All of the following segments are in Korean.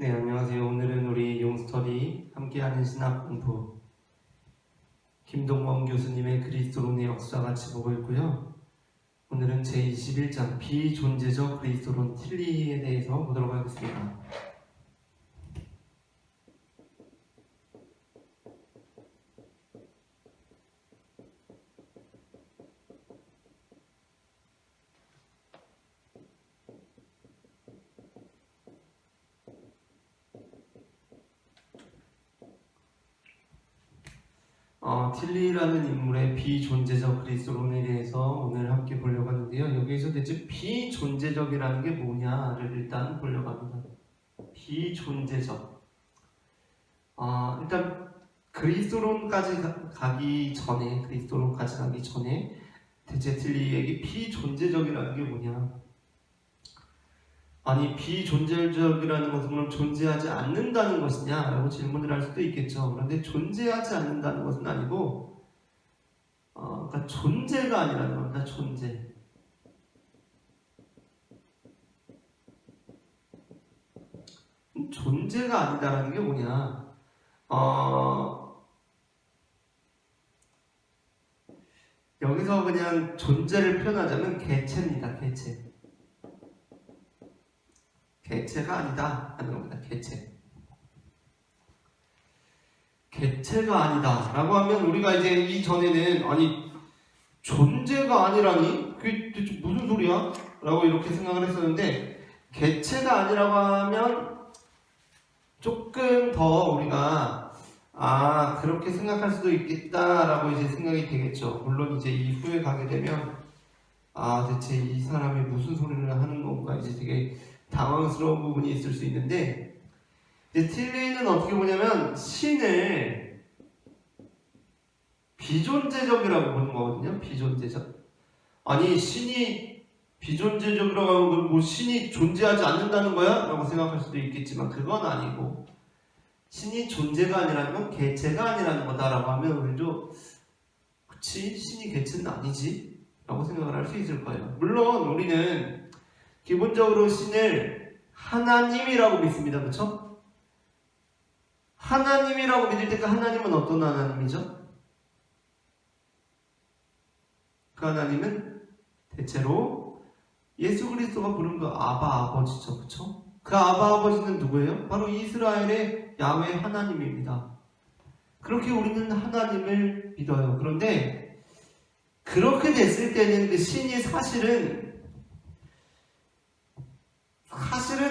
네, 안녕하세요. 오늘은 우리 용스터디 함께하는 신학 공부 김동범 교수님의 그리스도론의 역사 같이 보고 있고요. 오늘은 제21장 비존재적 그리스도론 틸리에 대해서 보도록 하겠습니다. 틸리라는 인물의 비존재적 그리스도론에 대해서 오늘 함께 보려고 하는데요. 여기에서 대체 비존재적이라는 게 뭐냐를 일단 보려고 합니다. 비존재적. 일단 그리스도론까지 가기 전에 대체 틸리에게 비존재적이라는 게 뭐냐? 아니, 비존재적이라는 것은 그럼 존재하지 않는다는 것이냐? 라고 질문을 할 수도 있겠죠. 그런데 존재하지 않는다는 것은 아니고, 그러니까 존재가 아니라는 겁니다. 존재. 존재가 아니다라는 게 뭐냐? 여기서 그냥 존재를 표현하자면 개체입니다. 개체. 개체가 아니다 하는 겁니다. 개체가 아니다 라고 하면 우리가 이제 이전에는 아니 존재가 아니라니? 그게 대체 무슨 소리야? 라고 이렇게 생각을 했었는데 개체가 아니라고 하면 조금 더 우리가 그렇게 생각할 수도 있겠다라고 이제 생각이 되겠죠. 물론 이제 이후에 가게 되면 대체 이 사람이 무슨 소리를 하는 건가 이제 되게 당황스러운 부분이 있을 수 있는데 이제 틸리는 어떻게 보냐면 신을 비존재적이라고 보는 거거든요. 비존재적. 아니 신이 비존재적이라고 하면 뭐 신이 존재하지 않는다는 거야? 라고 생각할 수도 있겠지만 그건 아니고 신이 존재가 아니라는 건 개체가 아니라는 거다라고 하면 우리도 그치? 신이 개체는 아니지? 라고 생각을 할 수 있을 거예요. 물론 우리는 기본적으로 신을 하나님이라고 믿습니다. 그렇죠? 하나님이라고 믿을 때 그 하나님은 어떤 하나님이죠? 그 하나님은 대체로 예수 그리스도가 부른 그 아바 아버지죠. 그렇죠? 그 아바 아버지는 누구예요? 바로 이스라엘의 야훼 하나님입니다. 그렇게 우리는 하나님을 믿어요. 그런데 그렇게 됐을 때는 그 신이 사실은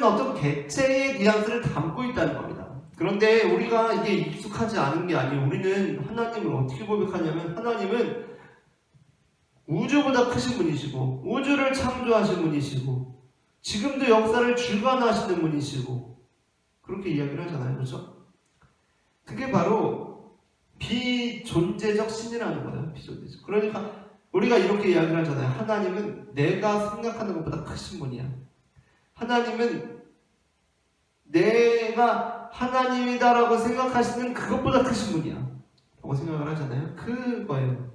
어떤 개체의 뉘앙스를 담고 있다는 겁니다. 그런데 우리가 이게 익숙하지 않은 게 아니에요. 우리는 하나님을 어떻게 고백하냐면 하나님은 우주보다 크신 분이시고 우주를 창조하신 분이시고 지금도 역사를 주관하시는 분이시고 그렇게 이야기를 하잖아요. 그렇죠? 그게 바로 비존재적 신이라는 거예요. 비존재적. 그러니까 우리가 이렇게 이야기를 하잖아요. 하나님은 내가 생각하는 것보다 크신 분이야. 하나님은 내가 하나님이다라고 생각하시는 그것보다 크신 분이야 라고 생각을 하잖아요. 그거예요.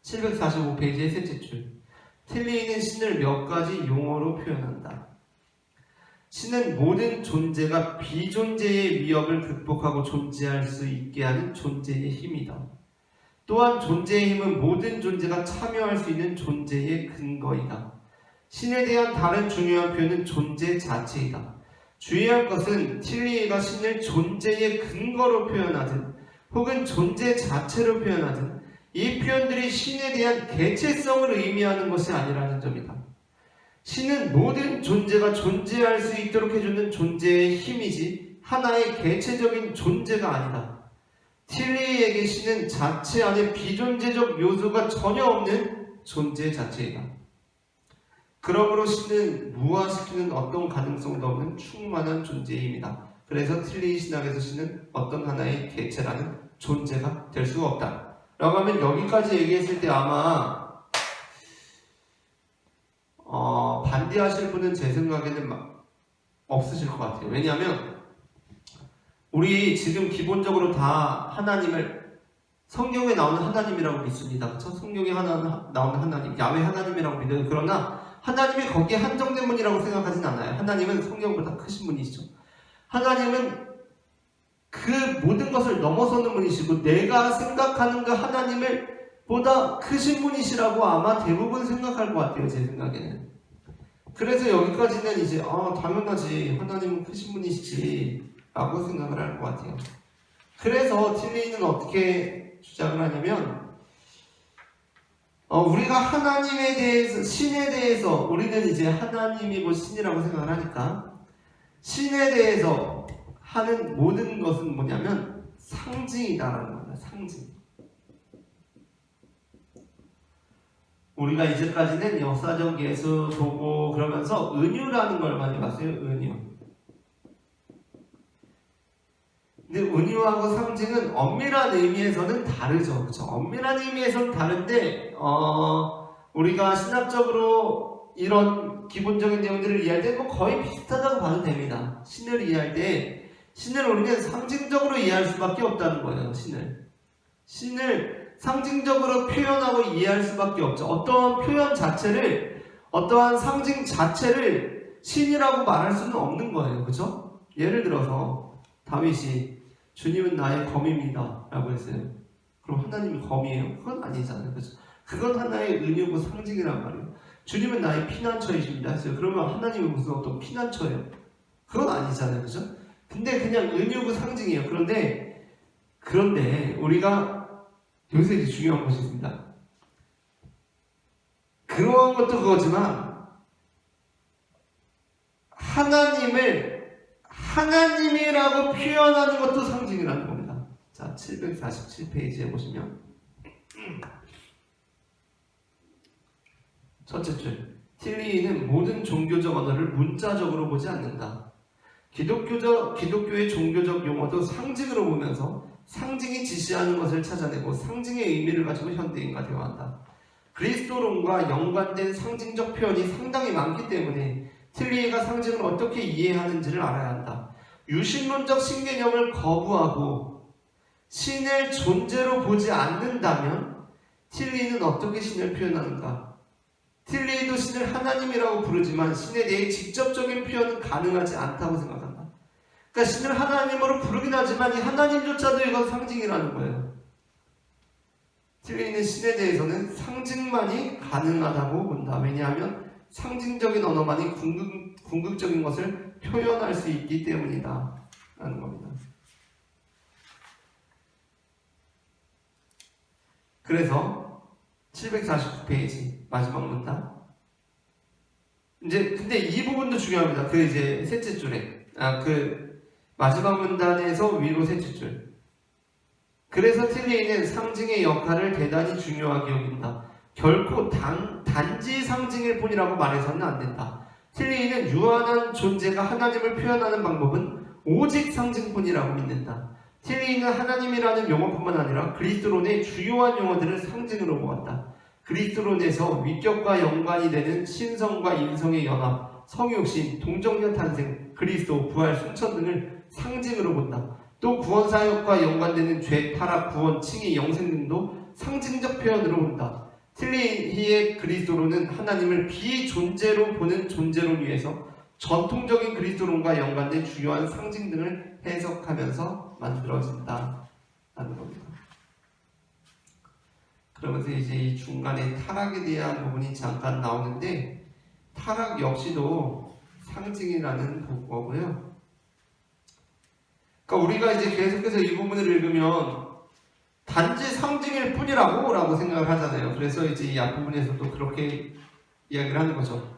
745페이지의 셋째 줄. 틸리는 신을 몇 가지 용어로 표현한다. 신은 모든 존재가 비존재의 위협을 극복하고 존재할 수 있게 하는 존재의 힘이다. 또한 존재의 힘은 모든 존재가 참여할 수 있는 존재의 근거이다. 신에 대한 다른 중요한 표현은 존재 자체이다. 주의할 것은 틸리가 신을 존재의 근거로 표현하든 혹은 존재 자체로 표현하든 이 표현들이 신에 대한 개체성을 의미하는 것이 아니라는 점이다. 신은 모든 존재가 존재할 수 있도록 해주는 존재의 힘이지 하나의 개체적인 존재가 아니다. 틸리에게 신은 자체 안에 비존재적 요소가 전혀 없는 존재 자체이다. 그러므로 신은 무화시키는 어떤 가능성도 없는 충만한 존재입니다. 그래서 틸리 신학에서 신은 어떤 하나의 개체라는 존재가 될 수가 없다. 라고 하면 여기까지 얘기했을 때 아마 반대하실 분은 제 생각에는 없으실 것 같아요. 왜냐하면 우리 지금 기본적으로 다 하나님을 성경에 나오는 하나님이라고 믿습니다. 그렇죠? 성경에 나오는 하나님, 야훼 하나님이라고 믿어요. 그러나 하나님이 거기에 한정된 분이라고 생각하진 않아요. 하나님은 성경보다 크신 분이시죠. 하나님은 그 모든 것을 넘어서는 분이시고 내가 생각하는 그 하나님을 보다 크신 분이시라고 아마 대부분 생각할 것 같아요. 제 생각에는. 그래서 여기까지는 이제 당연하지, 하나님은 크신 분이시지 라고 생각을 할 것 같아요. 그래서 틸리는 어떻게 주장을 하냐면 우리가 하나님에 대해서, 신에 대해서, 우리는 이제 하나님이고 신이라고 생각을 하니까 신에 대해서 하는 모든 것은 뭐냐면 상징이다라는 겁니다. 상징. 우리가 이제까지는 역사적 예수 보고 그러면서 은유라는 걸 많이 봤어요. 은유. 근데 은유하고 상징은 엄밀한 의미에서는 다르죠. 그렇죠? 엄밀한 의미에서는 다른데 우리가 신학적으로 이런 기본적인 내용들을 이해할 때 뭐 거의 비슷하다고 봐도 됩니다. 신을 이해할 때 신을 우리는 상징적으로 이해할 수밖에 없다는 거예요. 신을 상징적으로 표현하고 이해할 수밖에 없죠. 어떠한 표현 자체를, 어떠한 상징 자체를 신이라고 말할 수는 없는 거예요. 그렇죠? 예를 들어서 다윗이 주님은 나의 검입니다 라고 했어요. 그럼 하나님이 검이에요? 그건 아니잖아요. 그렇죠? 그건 하나의 은유고 상징이란 말이에요. 주님은 나의 피난처이십니다 했어요. 그러면 하나님은 무슨 어떤 피난처예요? 그건 아니잖아요. 그렇죠? 근데 그냥 은유고 상징이에요. 그런데 우리가 여기서 이제 중요한 것이 있습니다. 그런 것도 그거지만 하나님을 하나님이라고 표현하는 것도 상징이라는 겁니다. 자, 747페이지에 보시면 첫째 줄, 틸리이는 모든 종교적 언어를 문자적으로 보지 않는다. 기독교의 종교적 용어도 상징으로 보면서 상징이 지시하는 것을 찾아내고 상징의 의미를 가지고 현대인과 대화한다. 그리스도론과 연관된 상징적 표현이 상당히 많기 때문에 틸리이가 상징을 어떻게 이해하는지를 알아야 한다. 유신론적 신개념을 거부하고 신을 존재로 보지 않는다면 틸리이는 어떻게 신을 표현하는가? 틸리이도 신을 하나님이라고 부르지만 신에 대해 직접적인 표현은 가능하지 않다고 생각한다. 그러니까 신을 하나님으로 부르긴 하지만 이 하나님조차도 이건 상징이라는 거예요. 틸리이는 신에 대해서는 상징만이 가능하다고 본다. 왜냐하면 상징적인 언어만이 궁극적인 것을 표현할 수 있기 때문이다 라는 겁니다. 그래서 749페이지 마지막 문단. 근데 이 부분도 중요합니다. 그 이제 셋째 줄에 마지막 문단에서 위로 셋째 줄. 그래서 틸리이는 상징의 역할을 대단히 중요하게 여긴다. 결코 단지 상징일 뿐이라고 말해서는 안 된다. 틸리이는 유한한 존재가 하나님을 표현하는 방법은 오직 상징뿐이라고 믿는다. 틸리이는 하나님이라는 용어뿐만 아니라 그리스도론의 주요한 용어들을 상징으로 보았다. 그리스도론에서 위격과 연관이 되는 신성과 인성의 연합, 성육신, 동정녀 탄생, 그리스도, 부활, 승천 등을 상징으로 본다. 또 구원사역과 연관되는 죄, 타락, 구원, 칭의, 영생 등도 상징적 표현으로 본다. 틸리이의 그리스도론은 하나님을 비존재로 보는 존재론 위에서 전통적인 그리스도론과 연관된 주요한 상징 등을 해석하면서 만들어진다 라는 겁니다. 그러면서 이제 이 중간에 타락에 대한 부분이 잠깐 나오는데 타락 역시도 상징이라는 거고요. 그러니까 우리가 이제 계속해서 이 부분을 읽으면 단지 상징일 뿐이라고 생각을 하잖아요. 그래서 이제 이 앞부분에서도 그렇게 이야기를 하는 거죠.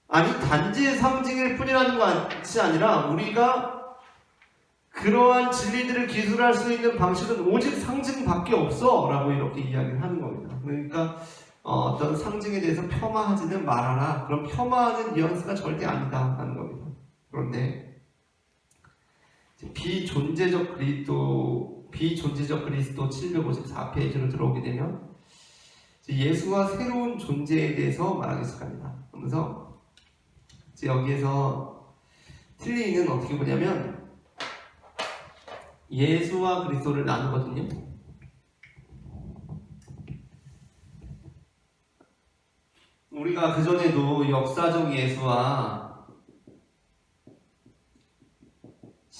아니, 단지 상징일 뿐이라는 것이 아니라 우리가 그러한 진리들을 기술할 수 있는 방식은 오직 상징밖에 없어 라고 이렇게 이야기를 하는 겁니다. 그러니까 어떤 상징에 대해서 폄하하지는 말아라. 그럼 폄하하는 뉘앙스가 절대 아니다 하는 겁니다. 그런데 비존재적 그리스도 754페이지로 들어오게 되면 예수와 새로운 존재에 대해서 말하기 시작합니다. 그러면서 여기에서 틸리이는 어떻게 보냐면 예수와 그리스도를 나누거든요. 우리가 그전에도 역사적 예수와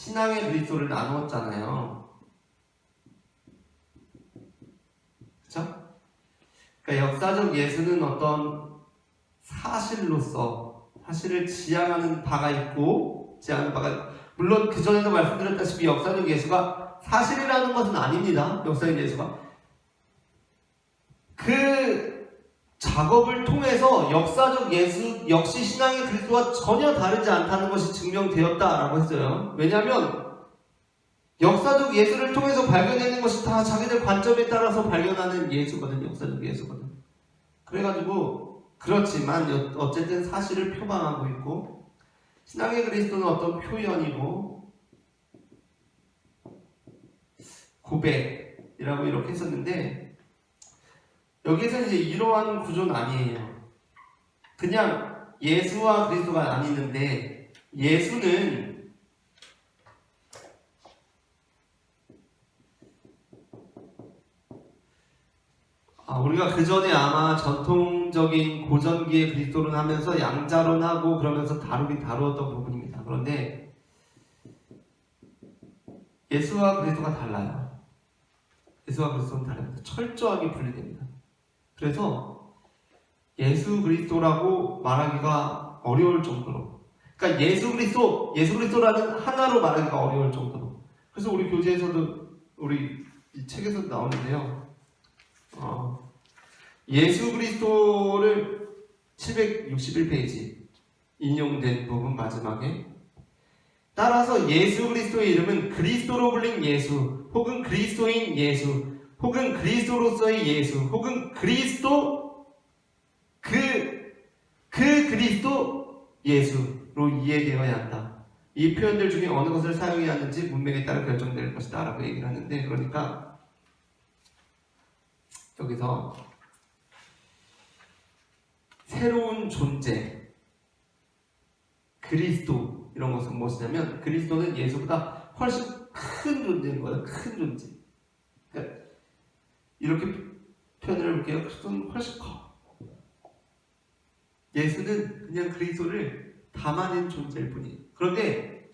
신앙의 그리스도를 나누었잖아요. 그렇죠? 그러니까 역사적 예수는 어떤 사실을 지향하는 바가 있고 물론 그 전에도 말씀드렸다시피 역사적 예수가 사실이라는 것은 아닙니다. 역사적 예수가 그 작업을 통해서 역사적 예수 역시 신앙의 그리스도와 전혀 다르지 않다는 것이 증명되었다라고 했어요. 왜냐하면 역사적 예수를 통해서 발견되는 것이 다 자기들 관점에 따라서 발견하는 예수거든. 역사적 예수거든. 그래가지고 그렇지만 어쨌든 사실을 표방하고 있고 신앙의 그리스도는 어떤 표현이고 고백이라고 이렇게 했었는데 여기서 이제 이러한 구조는 아니에요. 그냥 예수와 그리스도가 나뉘는데 예수는 우리가 그 전에 아마 전통적인 고전기의 그리스도론 하면서 양자론하고 그러면서 다루었던 부분입니다. 그런데 예수와 그리스도가 달라요. 예수와 그리스도는 다릅니다. 철저하게 분리됩니다. 그래서 예수 그리스도라고 말하기가 어려울 정도로, 그러니까 예수 그리스도라는 하나로 말하기가 어려울 정도로. 그래서 우리 교재에서도 우리 이 책에서도 나오는데요. 예수 그리스도를 761페이지 인용된 부분 마지막에 따라서 예수 그리스도의 이름은 그리스도로 불린 예수 혹은 그리스도인 예수 혹은 그리스도로서의 예수 혹은 그리스도 그 그리스도 예수로 이해되어야 한다. 이 표현들 중에 어느 것을 사용해야 하는지 문맥에 따라 결정될 것이다 라고 얘기를 하는데, 그러니까 여기서 새로운 존재 그리스도 이런 것은 무엇이냐면 그리스도는 예수보다 훨씬 큰 존재인 거예요. 큰 존재. 그러니까 이렇게 표현을 해볼게요. 그리스도는 훨씬 커. 예수는 그냥 그리스도를 담아낸 존재일 뿐이에요. 그런데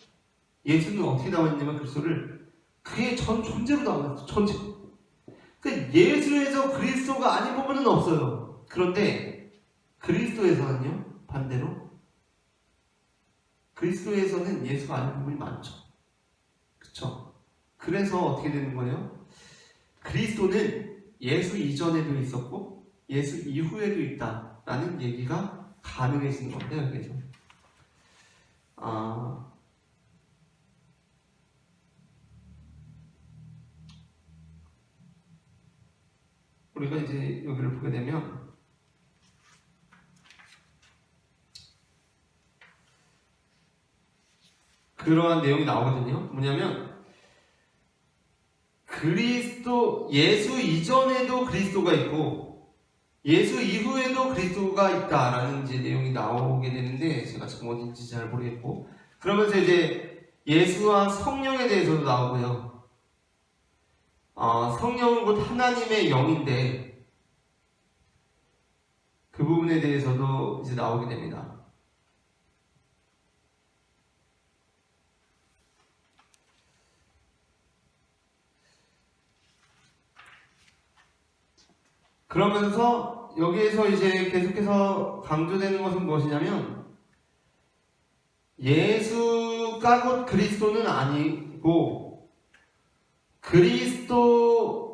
예수는 어떻게 담았냐면 그리스도를 그의 전 존재로 담았어요. 전체. 그러니까 예수에서 그리스도가 아닌 부분은 없어요. 그런데 그리스도에서는요, 반대로 그리스도에서는 예수가 아닌 부분이 많죠. 그렇죠? 그래서 어떻게 되는 거예요? 그리스도는 예수 이전에도 있었고 예수 이후에도 있다라는 얘기가 가능해지는 건데요. 여기서 우리가 이제 여기를 보게 되면 그러한 내용이 나오거든요. 뭐냐면 예수 이전에도 그리스도가 있고 예수 이후에도 그리스도가 있다라는 이제 내용이 나오게 되는데 제가 지금 어딘지 잘 모르겠고, 그러면서 이제 예수와 성령에 대해서도 나오고요. 성령은 곧 하나님의 영인데 그 부분에 대해서도 이제 나오게 됩니다. 그러면서 여기에서 이제 계속해서 강조되는 것은 무엇이냐면 예수가 곧 그리스도는 아니고 그리스도를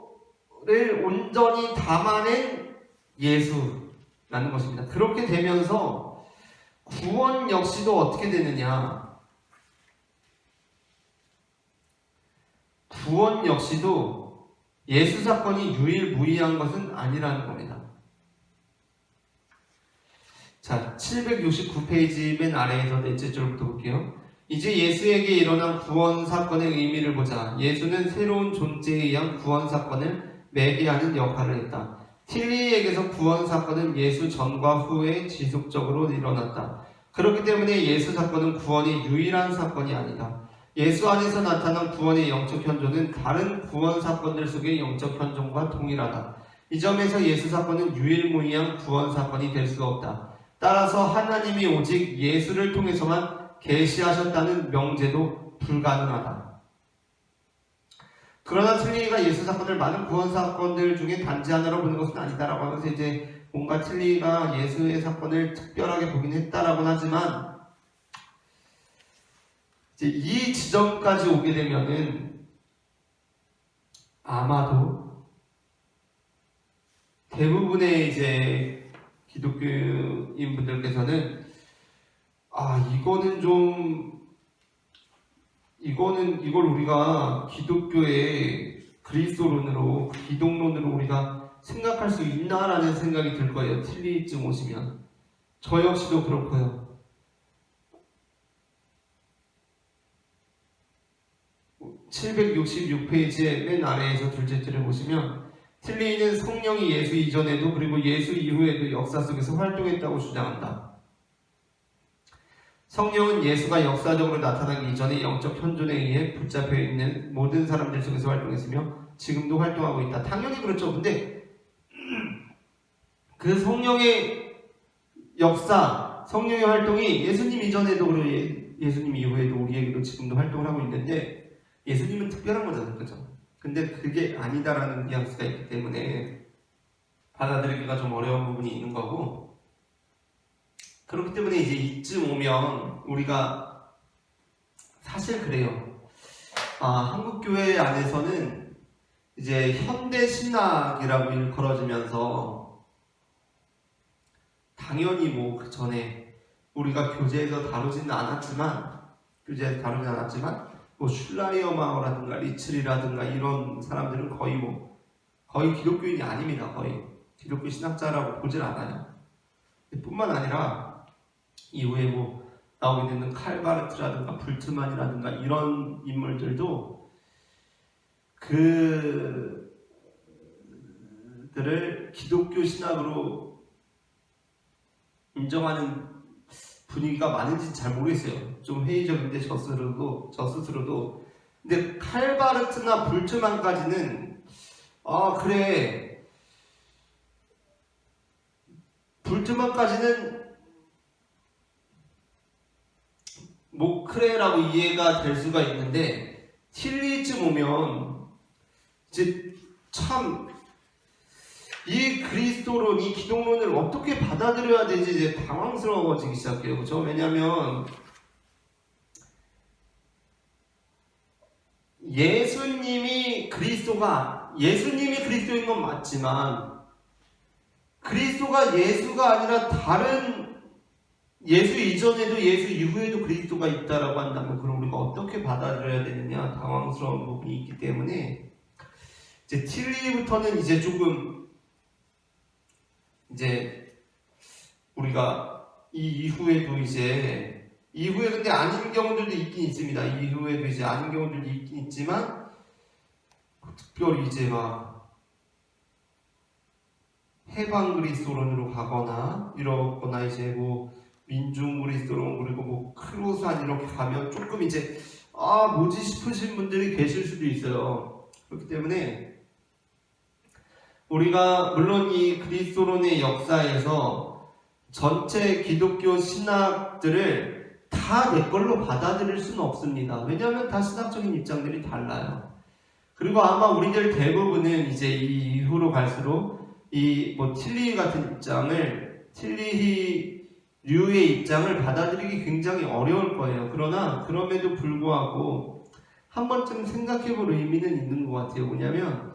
온전히 담아낸 예수라는 것입니다. 그렇게 되면서 구원 역시도 어떻게 되느냐, 구원 역시도 예수 사건이 유일무이한 것은 아니라는 겁니다. 자, 769페이지 맨 아래에서 넷째 줄부터 볼게요. 이제 예수에게 일어난 구원 사건의 의미를 보자. 예수는 새로운 존재에 의한 구원 사건을 매개하는 역할을 했다. 틸리에게서 구원 사건은 예수 전과 후에 지속적으로 일어났다. 그렇기 때문에 예수 사건은 구원의 유일한 사건이 아니다. 예수 안에서 나타난 구원의 영적 현존은 다른 구원 사건들 속의 영적 현존과 동일하다. 이 점에서 예수 사건은 유일무이한 구원 사건이 될 수 없다. 따라서 하나님이 오직 예수를 통해서만 계시하셨다는 명제도 불가능하다. 그러나 틸리가 예수 사건을 많은 구원 사건들 중에 단지 하나로 보는 것은 아니다라고 하면서 이제 뭔가 틸리가 예수의 사건을 특별하게 보긴 했다라고는 하지만 이제 이 지점까지 오게 되면은 아마도 대부분의 이제 기독교인 분들께서는 이걸 우리가 기독교의 그리스도론으로, 기독론으로 우리가 생각할 수 있나라는 생각이 들 거예요. 틸리쯤 오시면. 저 역시도 그렇고요. 766페이지의 맨 아래에서 둘째 줄을 보시면 틸리는 성령이 예수 이전에도 그리고 예수 이후에도 역사 속에서 활동했다고 주장한다. 성령은 예수가 역사적으로 나타나기 이전에 영적 현존에 의해 붙잡혀 있는 모든 사람들 속에서 활동했으며 지금도 활동하고 있다. 당연히 그렇죠. 근데 그 성령의 역사, 성령의 활동이 예수님 이전에도 그리고 예수님 이후에도 우리에게도 지금도 활동을 하고 있는데 예수님은 특별한 거잖아요. 그죠? 근데 그게 아니다라는 뉘앙스가 있기 때문에 받아들이기가 좀 어려운 부분이 있는 거고, 그렇기 때문에 이제 이쯤 오면 우리가 사실 그래요. 한국 교회 안에서는 이제 현대 신학이라고 일컬어지면서 당연히 뭐 그 전에 우리가 교재에서 다루지는 않았지만 뭐 슐라이어마우라든가 리츠리라든가 이런 사람들은 거의 기독교인이 아닙니다. 거의 기독교 신학자라고 보질 않아요. 뿐만 아니라 이후에 뭐 나오게 되는 칼바르트라든가 불트만이라든가 이런 인물들도 그들을 기독교 신학으로 인정하는 분위기가 많은지 잘 모르겠어요. 좀 회의적인데 저 스스로도. 근데 칼바르트나 불트만까지는 그래, 불트만까지는 뭐 그래라고 이해가 될 수가 있는데 틸리쯤 오면 이제 참 이 그리스도론, 이 기독론을 어떻게 받아들여야 되지 이제 당황스러워지기 시작해요. 그렇죠? 왜냐하면 예수님이 그리스도인 건 맞지만 그리스도가 예수가 아니라 다른 예수 이전에도 예수 이후에도 그리스도가 있다라고 한다면 그럼 우리가 어떻게 받아들여야 되느냐 당황스러운 부분이 있기 때문에 이제 틸리부터는 이제 조금 이제 우리가 이후에 근데 아닌 경우들도 있긴 있습니다. 이후에도 이제 아닌 경우들도 있긴 있지만 특별히 이제 막 해방 그리스도론으로 가거나 이러거나 이제 뭐 민중 그리스도론 그리고 뭐 크루산 이렇게 가면 조금 이제 뭐지 싶으신 분들이 계실 수도 있어요. 그렇기 때문에 우리가 물론 이 그리스도론의 역사에서 전체 기독교 신학들을 다 내 걸로 받아들일 수는 없습니다. 왜냐하면 다 신학적인 입장들이 달라요. 그리고 아마 우리들 대부분은 이제 이 이후로 갈수록 이 뭐 틸리 같은 입장을 틸리류의 입장을 받아들이기 굉장히 어려울 거예요. 그러나 그럼에도 불구하고 한 번쯤 생각해볼 의미는 있는 것 같아요. 뭐냐면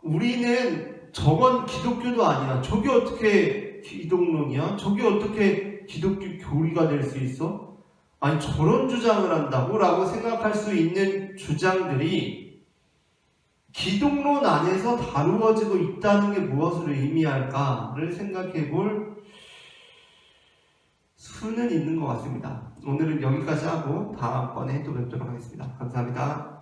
우리는 저건 기독교도 아니야. 저게 어떻게 기독론이야? 저게 어떻게 기독교 교리가 될 수 있어? 아니 저런 주장을 한다고? 라고 생각할 수 있는 주장들이 기독론 안에서 다루어지고 있다는 게 무엇을 의미할까를 생각해 볼 수는 있는 것 같습니다. 오늘은 여기까지 하고 다음번에 또 뵙도록 하겠습니다. 감사합니다.